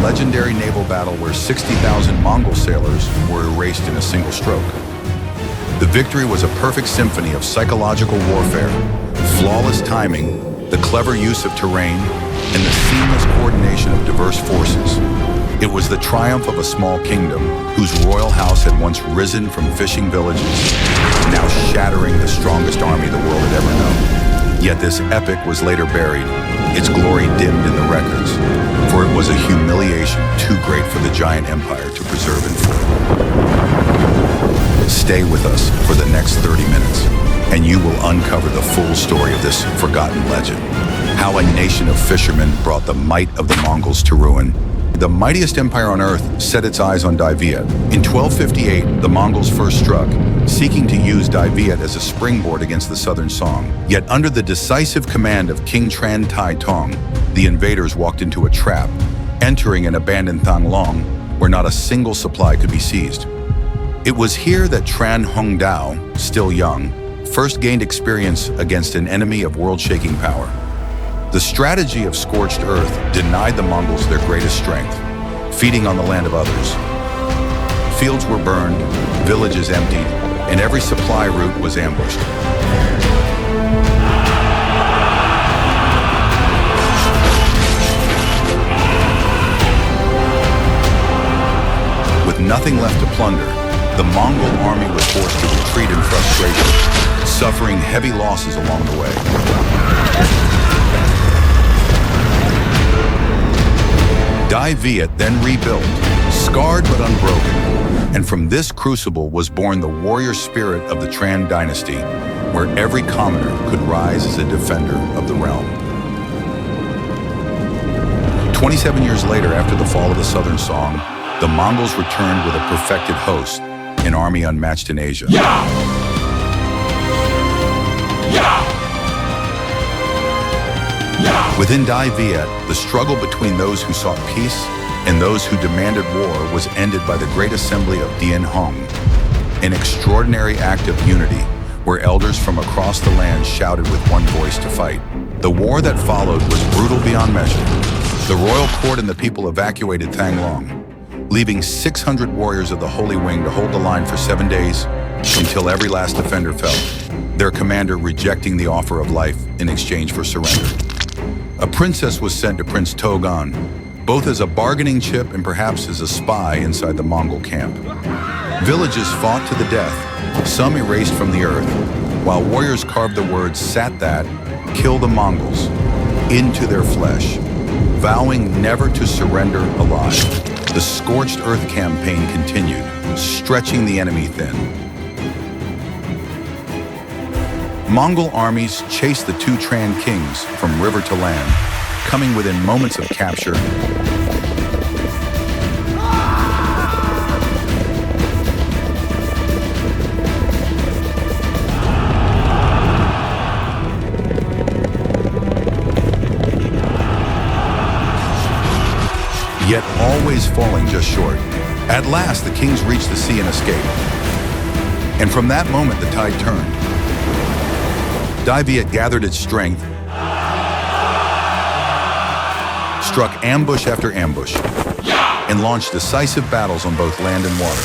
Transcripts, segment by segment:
legendary naval battle where 60,000 Mongol sailors were erased in a single stroke. The victory was a perfect symphony of psychological warfare, flawless timing, the clever use of terrain, and the seamless coordination of diverse forces. It was the triumph of a small kingdom whose royal house had once risen from fishing villages, now shattering the strongest army the world had ever known. Yet this epic was later buried, its glory dimmed in the records, for it was a humiliation too great for the giant empire to preserve in full. Stay with us for the next 30 minutes, and you will uncover the full story of this forgotten legend. How a nation of fishermen brought the might of the Mongols to ruin. The mightiest empire on earth set its eyes on Dai Viet. In 1258, the Mongols first struck, seeking to use Dai Viet as a springboard against the southern Song. Yet under the decisive command of King Tran Kandu, the invaders walked into a trap, entering an abandoned Thang where not a single supply could be seized. It was here that Tran Kandu, still young, first gained experience against an enemy of world-shaking power. The strategy of scorched earth denied the Mongols their greatest strength, feeding on the land of others. Fields were burned, villages emptied, and every supply route was ambushed. With nothing left to plunder, the Mongol army was forced to retreat in frustration, suffering heavy losses along the way. Dai Viet then rebuilt, scarred but unbroken, and from this crucible was born the warrior spirit of the Tran dynasty, where every commoner could rise as a defender of the realm. 27 years later, after the fall of the southern Song, the Mongols returned with a perfected host, an army unmatched in Asia. Within Dai Viet, the struggle between those who sought peace and those who demanded war was ended by the Great Assembly of Dien Hong, an extraordinary act of unity where elders from across the land shouted with one voice to fight. The war that followed was brutal beyond measure. The royal court and the people evacuated Thang, leaving 600 warriors of the Holy Wing to hold the line for 7 days until every last defender fell, their commander rejecting the offer of life in exchange for surrender. A princess was sent to Prince Togan, both as a bargaining chip and perhaps as a spy inside the Mongol camp. Villages fought to the death, some erased from the earth, while warriors carved the words "Sat that, kill the Mongols" into their flesh, vowing never to surrender alive. The scorched earth campaign continued, stretching the enemy thin. Mongol armies chased the two Tran kings from river to land, coming within moments of capture. Yet always falling just short. At last, the kings reached the sea and escaped. And from that moment, the tide turned. Dai Viet gathered its strength, struck ambush after ambush, and launched decisive battles on both land and water.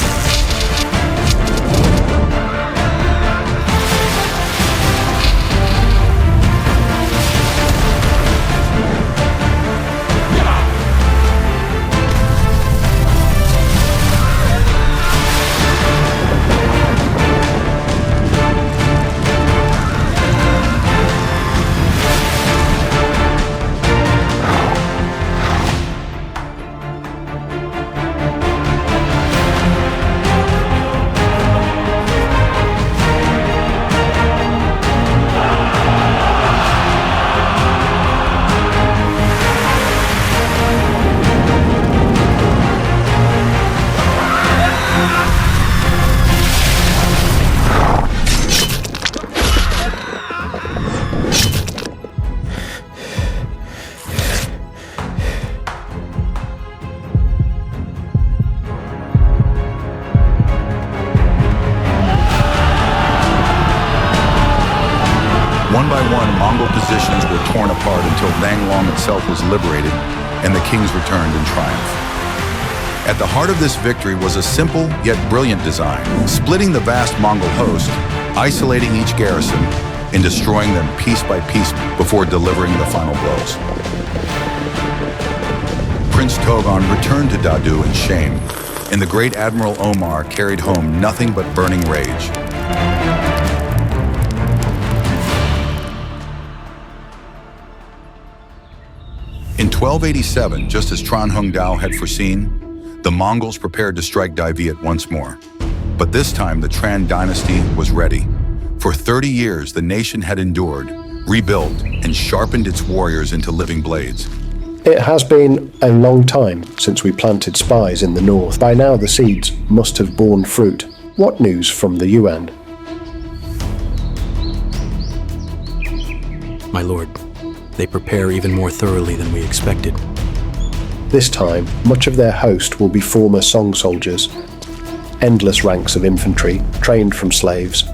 One by one, Mongol positions were torn apart until Thang itself was liberated and the kings returned in triumph. At the heart of this victory was a simple yet brilliant design, splitting the vast Mongol host, isolating each garrison, and destroying them piece by piece before delivering the final blows. Prince Togon returned to Dadu in shame, and the great Admiral Omar carried home nothing but burning rage. In 1287, just as Tran Dao had foreseen, the Mongols prepared to strike Dai Viet once more. But this time, the Tran dynasty was ready. For 30 years, the nation had endured, rebuilt, and sharpened its warriors into living blades. It has been a long time since we planted spies in the north. By now, the seeds must have borne fruit. What news from the Yuan? My lord, they prepare even more thoroughly than we expected. This time, much of their host will be former Song soldiers, endless ranks of infantry, trained from slaves.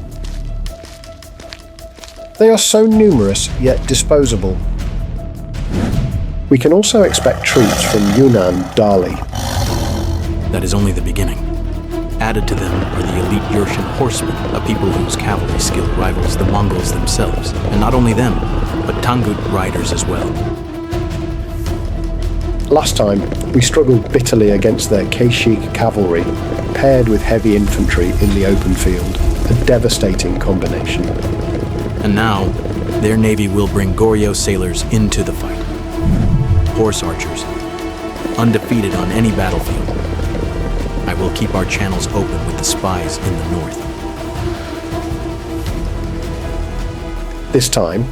They are so numerous, yet disposable. We can also expect troops from Yunnan Dali. That is only the beginning. Added to them are the elite Yurshan horsemen, a people whose cavalry skill rivals the Mongols themselves. And not only them, but Tangut riders as well. Last time, we struggled bitterly against their Kashik cavalry, paired with heavy infantry in the open field. A devastating combination. And now, their navy will bring Goryeo sailors into the fight. Horse archers, undefeated on any battlefield. I will keep our channels open with the spies in the north. This time,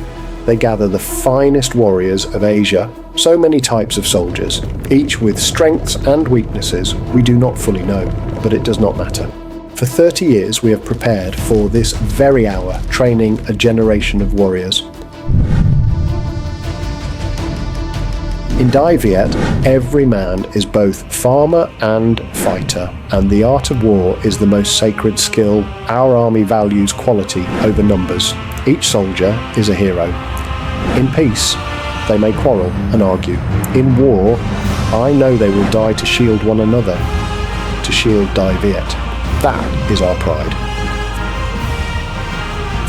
they gather the finest warriors of Asia, so many types of soldiers, each with strengths and weaknesses we do not fully know, but it does not matter. For 30 years we have prepared for this very hour, training a generation of warriors. In Dai Viet, every man is both farmer and fighter, and the art of war is the most sacred skill. Our army values quality over numbers. Each soldier is a hero. In peace, they may quarrel and argue. In war, I know they will die to shield one another, to shield Dai Viet. That is our pride.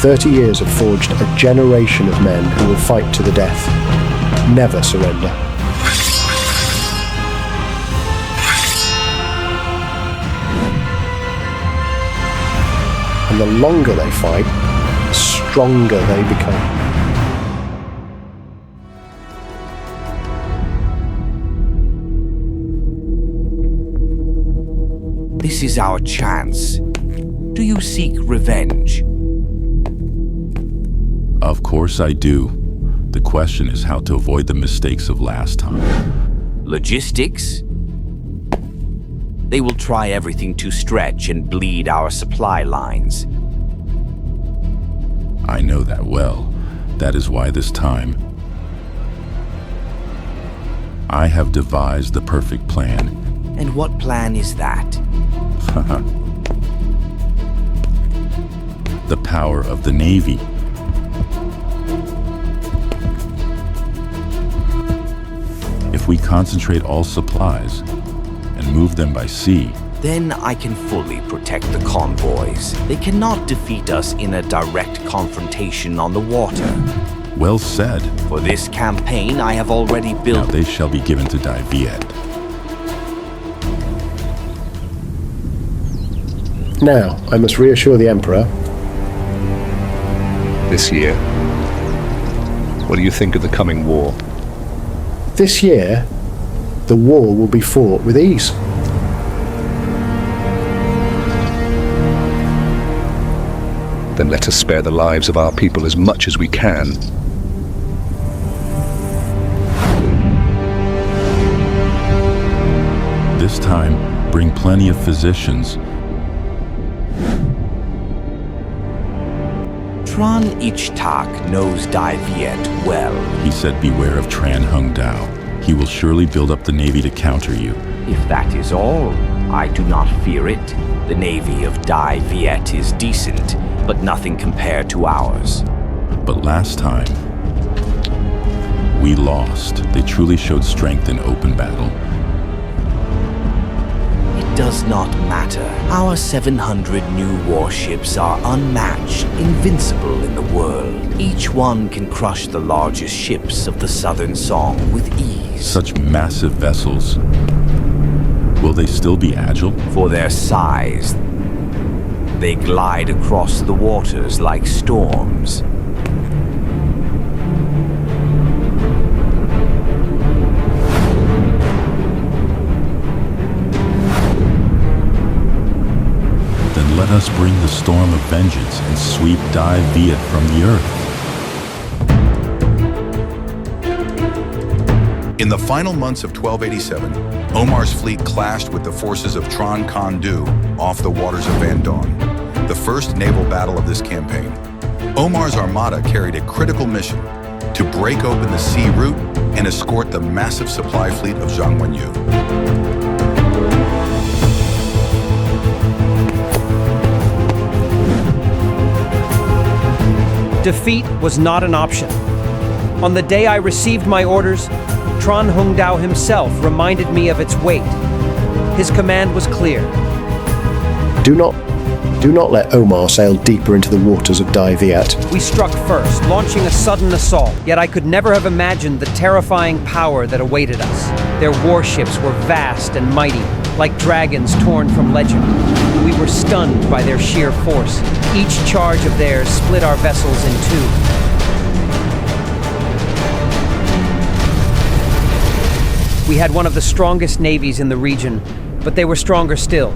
30 years have forged a generation of men who will fight to the death, never surrender. And the longer they fight, the stronger they become. This is our chance. Do you seek revenge? Of course I do. The question is how to avoid the mistakes of last time. Logistics? They will try everything to stretch and bleed our supply lines. I know that well. That is why this time I have devised the perfect plan. And what plan is that? The power of the Navy. If we concentrate all supplies and move them by sea, then I can fully protect the convoys. They cannot defeat us in a direct confrontation on the water. well said. For this campaign, I have already Now built... they shall be given to Dai Viet. Now, I must reassure the Emperor. This year. What do you think of the coming war? This year, the war will be fought with ease. Then let us spare the lives of our people as much as we can. This time, bring plenty of physicians. Tran Ichtak knows Dai Viet well. He said beware of Tran Dao. He will surely build up the navy to counter you. If that is all, I do not fear it. The navy of Dai Viet is decent, but nothing compared to ours. But last time, we lost. They truly showed strength in open battle. does not matter. Our 700 new warships are unmatched, invincible in the world. Each one can crush the largest ships of the Southern Song with ease. Such massive vessels. Will they still be agile? For their size, they glide across the waters like storms. Then let us bring the storm of vengeance and sweep Dai Viet from the earth. In the final months of 1287, Omar's fleet clashed with the forces of Tran Kandu off the waters of Van Don, the first naval battle of this campaign. Omar's armada carried a critical mission to break open the sea route and escort the massive supply fleet of Zhang Wenyu. Defeat was not an option. On the day I received my orders, Tran Hungdao himself reminded me of its weight. His command was clear. Do not let Omar sail deeper into the waters of Dai Viet. We struck first, launching a sudden assault, yet I could never have imagined the terrifying power that awaited us. Their warships were vast and mighty, like dragons torn from legend. We were stunned by their sheer force. Each charge of theirs split our vessels in two. We had one of the strongest navies in the region, but they were stronger still.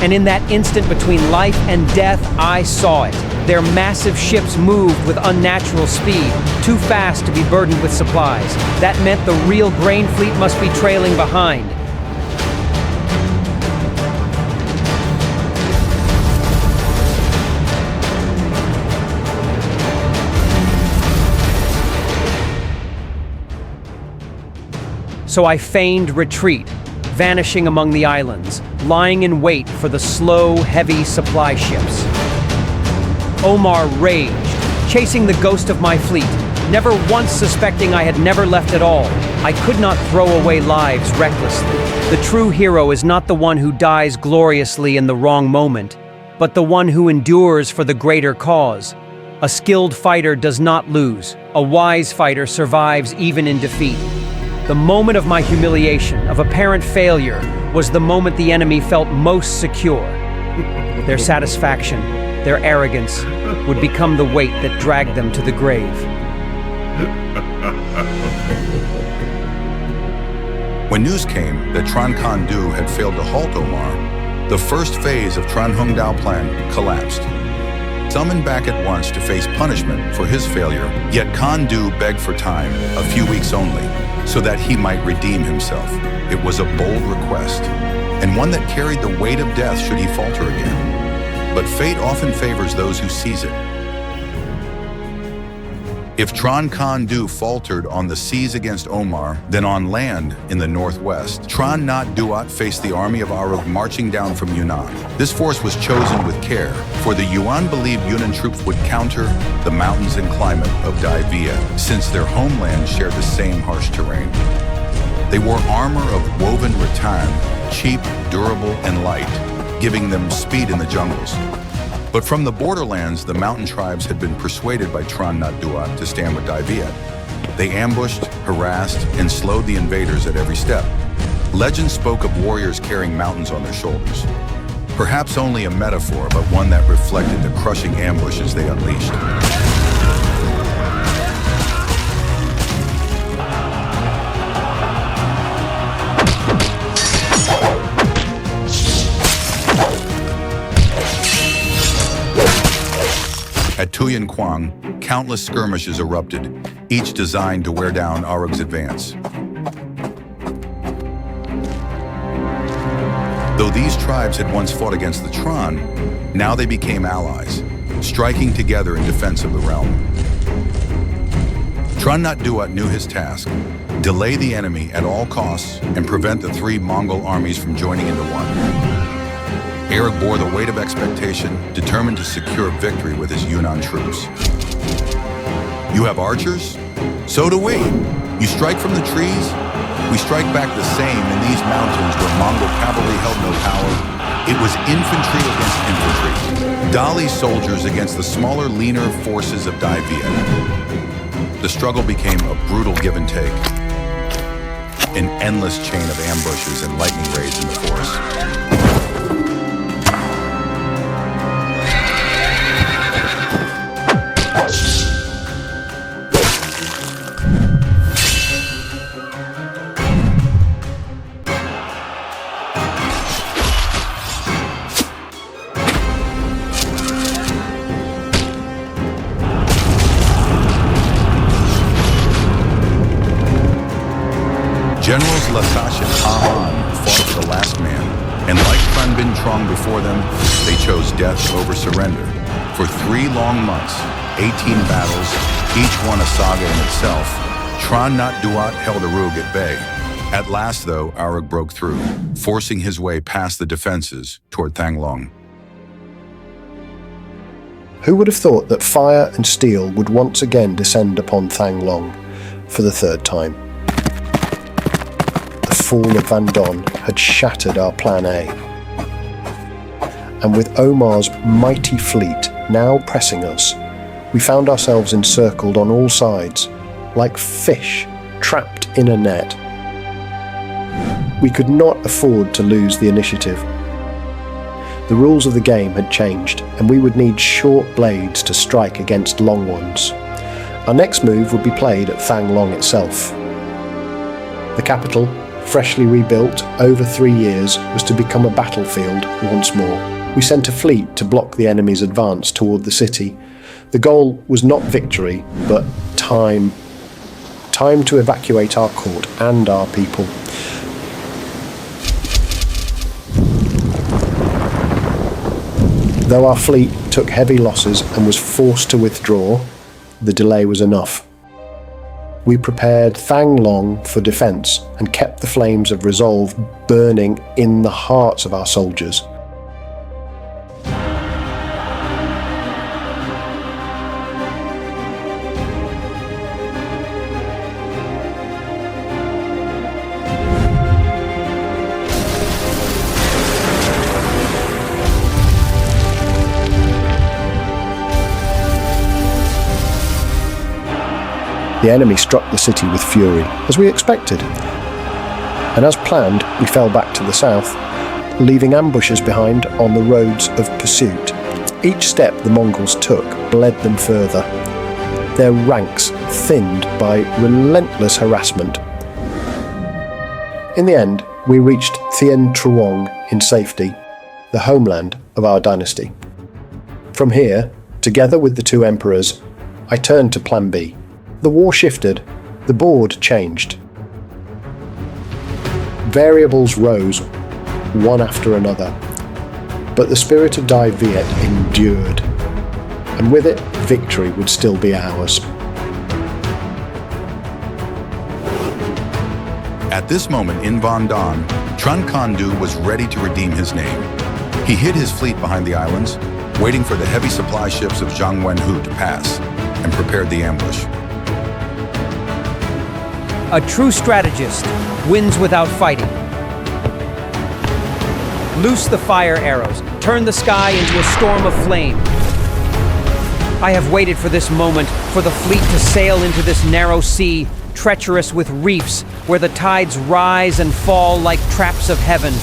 And in that instant between life and death, I saw it. Their massive ships moved with unnatural speed, too fast to be burdened with supplies. That meant the real grain fleet must be trailing behind. So I feigned retreat, vanishing among the islands, lying in wait for the slow, heavy supply ships. Omar raged, chasing the ghost of my fleet, never once suspecting I had never left at all. I could not throw away lives recklessly. The true hero is not the one who dies gloriously in the wrong moment, but the one who endures for the greater cause. A skilled fighter does not lose. A wise fighter survives even in defeat. The moment of my humiliation, of apparent failure, was the moment the enemy felt most secure. Their satisfaction, their arrogance, would become the weight that dragged them to the grave. When news came that Tran Kandu had failed to halt Omar, the first phase of Tran Hungdao plan collapsed. Summoned back at once to face punishment for his failure, yet Kandu begged for time, a few weeks only, so that he might redeem himself. It was a bold request, and one that carried the weight of death should he falter again. But fate often favors those who seize it. If Tran Kandu faltered on the seas against Omar, then on land in the northwest, Tran Nhat Duat faced the army of Arug marching down from Yunnan. This force was chosen with care, for the Yuan believed Yunnan troops would counter the mountains and climate of Dai Viet, since their homeland shared the same harsh terrain. They wore armor of woven rattan, cheap, durable, and light, giving them speed in the jungles. But from the borderlands, the mountain tribes had been persuaded by Tran Nhat Duat to stand with Dai Viet. They ambushed, harassed, and slowed the invaders at every step. Legend spoke of warriors carrying mountains on their shoulders. Perhaps only a metaphor, but one that reflected the crushing ambushes they unleashed. At Tuyen Quang, countless skirmishes erupted, each designed to wear down Arug's advance. Though these tribes had once fought against the Tran, now they became allies, striking together in defense of the realm. Tran Nhat Duat knew his task: delay the enemy at all costs and prevent the three Mongol armies from joining into one. Arug bore the weight of expectation, determined to secure victory with his Yunnan troops. You have archers? So do we. You strike from the trees, We strike back the same in these mountains where Mongol cavalry held no power. It was infantry against infantry. Dali's soldiers against the smaller, leaner forces of Dai Viet. The struggle became a brutal give and take. An endless chain of ambushes and lightning raids in the forest. Generals Lasash and Han fought to the last man, and like Tran before them, they chose death over surrender. For 3 long months, 18 battles, each one a saga in itself, Tran Dviet held Arug at bay. At last, though, Arug broke through, forcing his way past the defenses toward Thang. Who would have thought that fire and steel would once again descend upon Thang for the 3rd time? The fall of Van Don had shattered our Plan A. And with Omar's mighty fleet now pressing us, we found ourselves encircled on all sides, like fish trapped in a net. We could not afford to lose the initiative. The rules of the game had changed, and we would need short blades to strike against long ones. Our next move would be played at Thang itself. The capital, freshly rebuilt over 3 years, was to become a battlefield once more. We sent a fleet to block the enemy's advance toward the city. The goal was not victory, but time. Time to evacuate our court and our people. Though our fleet took heavy losses and was forced to withdraw, the delay was enough. We prepared Thang for defence and kept the flames of resolve burning in the hearts of our soldiers. The enemy struck the city with fury, as we expected. And as planned, we fell back to the south, leaving ambushes behind on the roads of pursuit. Each step the Mongols took bled them further, their ranks thinned by relentless harassment. In the end, we reached Thien Truong in safety, the homeland of our dynasty. From here, together with the 2 emperors, I turned to Plan B. The war shifted, the board changed. Variables rose, one after another, but the spirit of Dai Viet endured, and with it, victory would still be ours. At this moment in Van Don, Tran Kandu was ready to redeem his name. He hid his fleet behind the islands, waiting for the heavy supply ships of Zhang Wenhu to pass, and prepared the ambush. A true strategist wins without fighting. Loose the fire arrows. Turn the sky into a storm of flame. I have waited for this moment, for the fleet to sail into this narrow sea, treacherous with reefs, where the tides rise and fall like traps of heaven.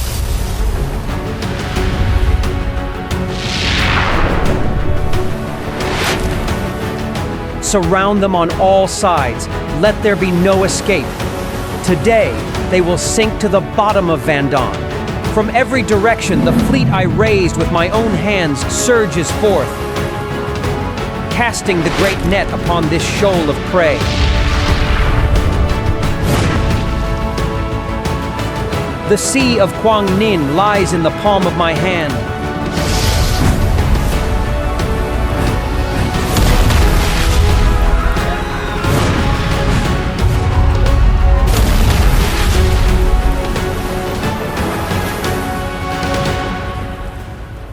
Surround them on all sides. Let there be no escape. Today, they will sink to the bottom of Van Don. From every direction, the fleet I raised with my own hands surges forth, casting the great net upon this shoal of prey. The sea of Quang Ninh lies in the palm of my hand.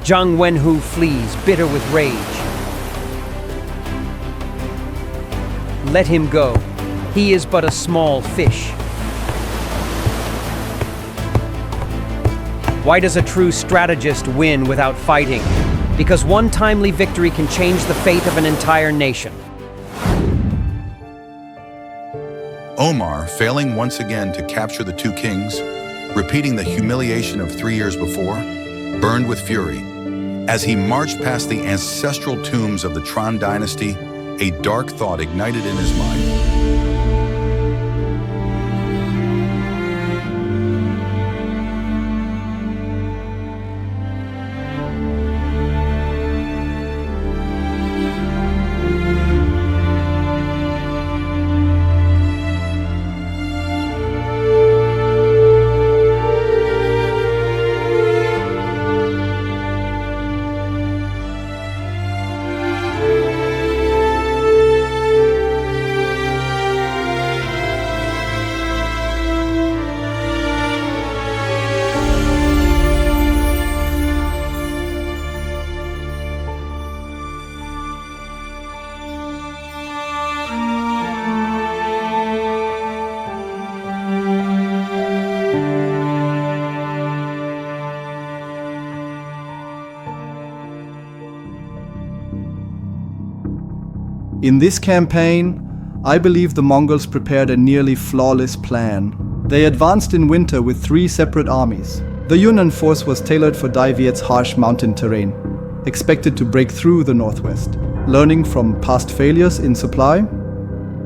Zhang Wenhu flees, bitter with rage. Let him go. He is but a small fish. Why does a true strategist win without fighting? Because one timely victory can change the fate of an entire nation. Omar, failing once again to capture the two kings, repeating the humiliation of 3 years before, burned with fury. As he marched past the ancestral tombs of the Tran dynasty, a dark thought ignited in his mind. In this campaign, I believe the Mongols prepared a nearly flawless plan. They advanced in winter with 3 separate armies. The Yunnan force was tailored for Dai Viet's harsh mountain terrain, expected to break through the northwest. Learning from past failures in supply,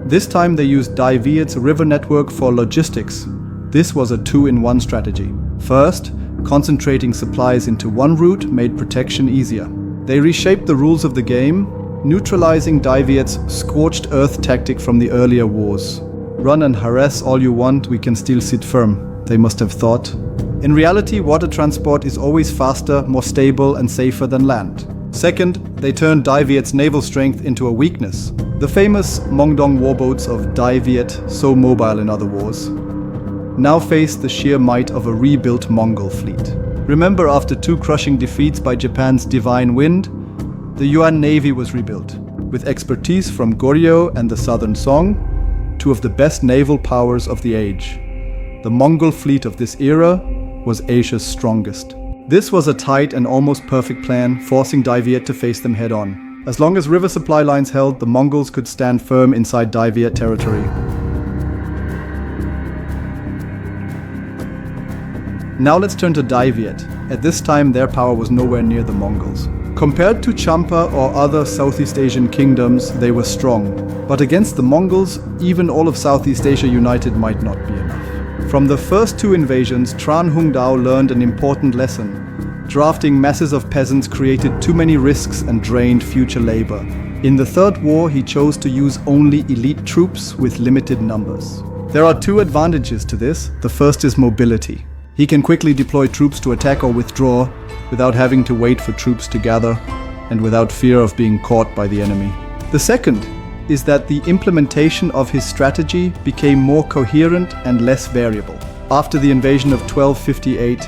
this time they used Dai Viet's river network for logistics. This was a 2-in-1 strategy. First, concentrating supplies into one route made protection easier. They reshaped the rules of the game, neutralizing Dai Viet's scorched earth tactic from the earlier wars. Run and harass all you want, we can still sit firm, they must have thought. In reality, water transport is always faster, more stable and safer than land. Second, they turned Dai Viet's naval strength into a weakness. The famous Mongol warboats of Dai Viet, so mobile in other wars, now faced the sheer might of a rebuilt Mongol fleet. Remember, after 2 crushing defeats by Japan's Divine Wind, the Yuan Navy was rebuilt, with expertise from Goryeo and the Southern Song, 2 of the best naval powers of the age. The Mongol fleet of this era was Asia's strongest. This was a tight and almost perfect plan, forcing Dai Viet to face them head-on. As long as river supply lines held, the Mongols could stand firm inside Dai Viet territory. Now let's turn to Dai Viet. At this time, their power was nowhere near the Mongols. Compared to Champa or other Southeast Asian kingdoms, they were strong. But against the Mongols, even all of Southeast Asia united might not be enough. From the first 2 invasions, Tran Hungdao learned an important lesson. Drafting masses of peasants created too many risks and drained future labor. In the Third War, he chose to use only elite troops with limited numbers. There are 2 advantages to this. The first is mobility. He can quickly deploy troops to attack or withdraw without having to wait for troops to gather and without fear of being caught by the enemy. The second is that the implementation of his strategy became more coherent and less variable. After the invasion of 1258,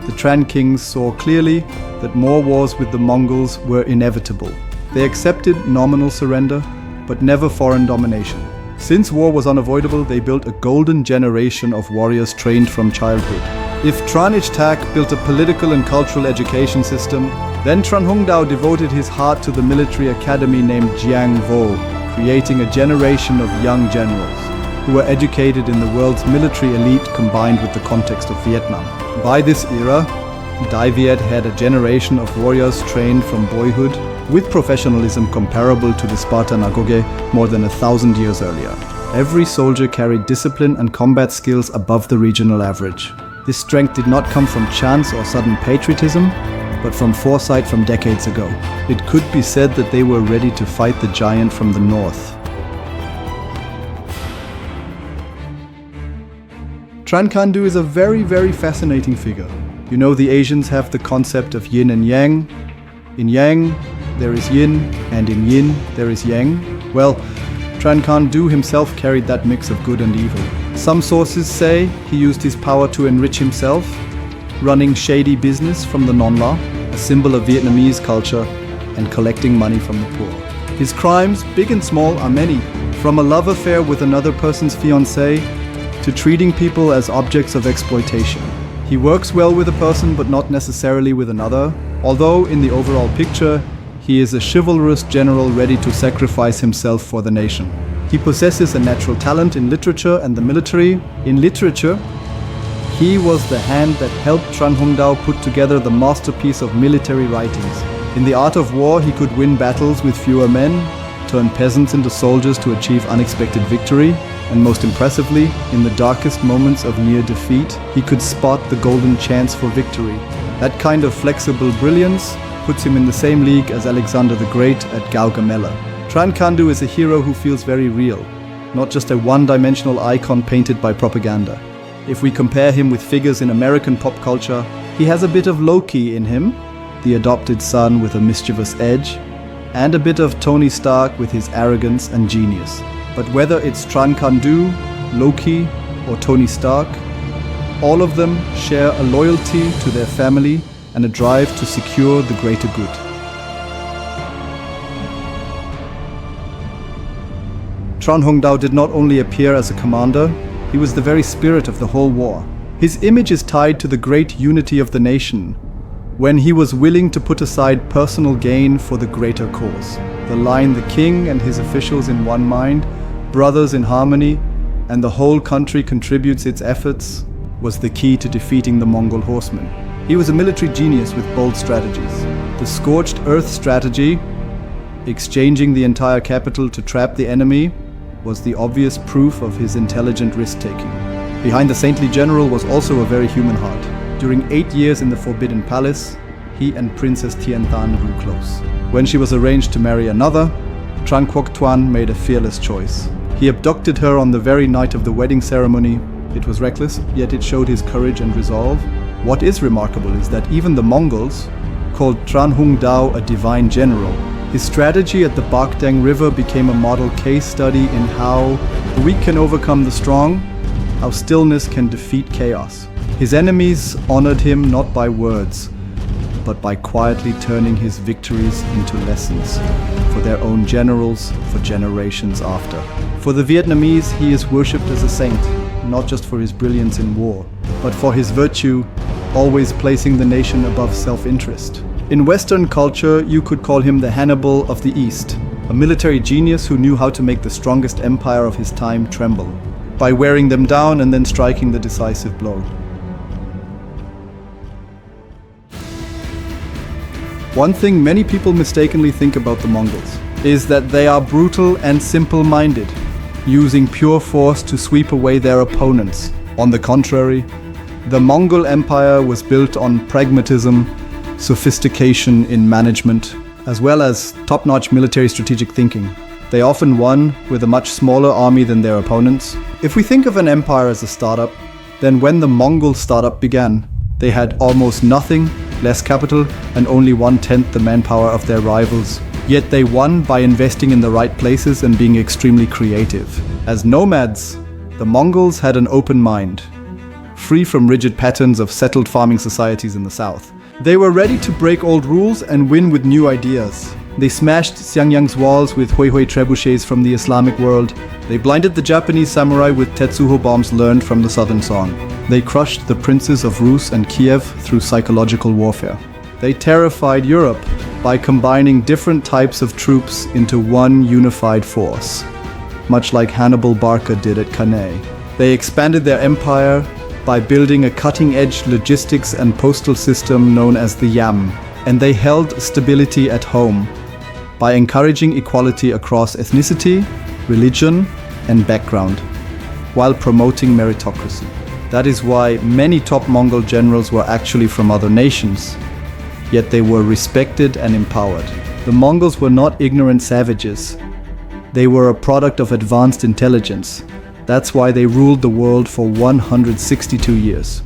the Tran kings saw clearly that more wars with the Mongols were inevitable. They accepted nominal surrender, but never foreign domination. Since war was unavoidable, they built a golden generation of warriors trained from childhood. If Tranich Tak built a political and cultural education system, then Tran Hungdao devoted his heart to the military academy named Jiang Vo, creating a generation of young generals who were educated in the world's military elite combined with the context of Vietnam. By this era, Dai Viet had a generation of warriors trained from boyhood with professionalism comparable to the Spartan agoge more than 1,000 years earlier. Every soldier carried discipline and combat skills above the regional average. This strength did not come from chance or sudden patriotism, but from foresight from decades ago. It could be said that they were ready to fight the giant from the north. Tran Kandu is a very, very fascinating figure. You know, the Asians have the concept of yin and yang. In yang, there is yin, and in yin, there is yang. Well, Tran Kandu himself carried that mix of good and evil. Some sources say he used his power to enrich himself, running shady business from the non la, a symbol of Vietnamese culture, and collecting money from the poor. His crimes, big and small, are many, from a love affair with another person's fiancée to treating people as objects of exploitation. He works well with a person but not necessarily with another, although in the overall picture, he is a chivalrous general ready to sacrifice himself for the nation. He possesses a natural talent in literature and the military. In literature, he was the hand that helped Tran Dao put together the masterpiece of military writings. In the art of war, he could win battles with fewer men, turn peasants into soldiers to achieve unexpected victory, and most impressively, in the darkest moments of near defeat, he could spot the golden chance for victory. That kind of flexible brilliance puts him in the same league as Alexander the Great at Gaugamela. Tran Kandu is a hero who feels very real, not just a one-dimensional icon painted by propaganda. If we compare him with figures in American pop culture, he has a bit of Loki in him, the adopted son with a mischievous edge, and a bit of Tony Stark with his arrogance and genius. But whether it's Tran Kandu, Loki, or Tony Stark, all of them share a loyalty to their family and a drive to secure the greater good. Tran Dao did not only appear as a commander, he was the very spirit of the whole war. His image is tied to the great unity of the nation, when he was willing to put aside personal gain for the greater cause. The line "the king and his officials in one mind, brothers in harmony, and the whole country contributes its efforts" was the key to defeating the Mongol horsemen. He was a military genius with bold strategies. The scorched earth strategy, exchanging the entire capital to trap the enemy, was the obvious proof of his intelligent risk-taking. Behind the saintly general was also a very human heart. During 8 years in the Forbidden Palace, he and Princess Tianthan grew close. When she was arranged to marry another, Tran Quoc Tuan made a fearless choice. He abducted her on the very night of the wedding ceremony. It was reckless, yet it showed his courage and resolve. What is remarkable is that even the Mongols called Tran Dao a divine general. His strategy at the Bach Dang River became a model case study in how the weak can overcome the strong, how stillness can defeat chaos. His enemies honored him not by words, but by quietly turning his victories into lessons for their own generals for generations after. For the Vietnamese, he is worshipped as a saint, not just for his brilliance in war, but for his virtue, always placing the nation above self-interest. In Western culture, you could call him the Hannibal of the East, a military genius who knew how to make the strongest empire of his time tremble, by wearing them down and then striking the decisive blow. One thing many people mistakenly think about the Mongols is that they are brutal and simple-minded, using pure force to sweep away their opponents. On the contrary, the Mongol Empire was built on pragmatism, sophistication in management, as well as top-notch military strategic thinking. They often won with a much smaller army than their opponents. If we think of an empire as a startup, then when the Mongol startup began, they had almost nothing, less capital, and only 1/10 the manpower of their rivals. Yet they won by investing in the right places and being extremely creative. As nomads, the Mongols had an open mind, free from rigid patterns of settled farming societies in the south. They were ready to break old rules and win with new ideas. They smashed Xiangyang's walls with Huihui trebuchets from the Islamic world. They blinded the Japanese samurai with Tetsuho bombs learned from the Southern Song. They crushed the princes of Rus and Kiev through psychological warfare. They terrified Europe by combining different types of troops into one unified force, much like Hannibal Barca did at Cannae. They expanded their empire by building a cutting-edge logistics and postal system known as the Yam, and they held stability at home by encouraging equality across ethnicity, religion, and background, while promoting meritocracy. That is why many top Mongol generals were actually from other nations, yet they were respected and empowered. The Mongols were not ignorant savages. They were a product of advanced intelligence. That's why they ruled the world for 162 years.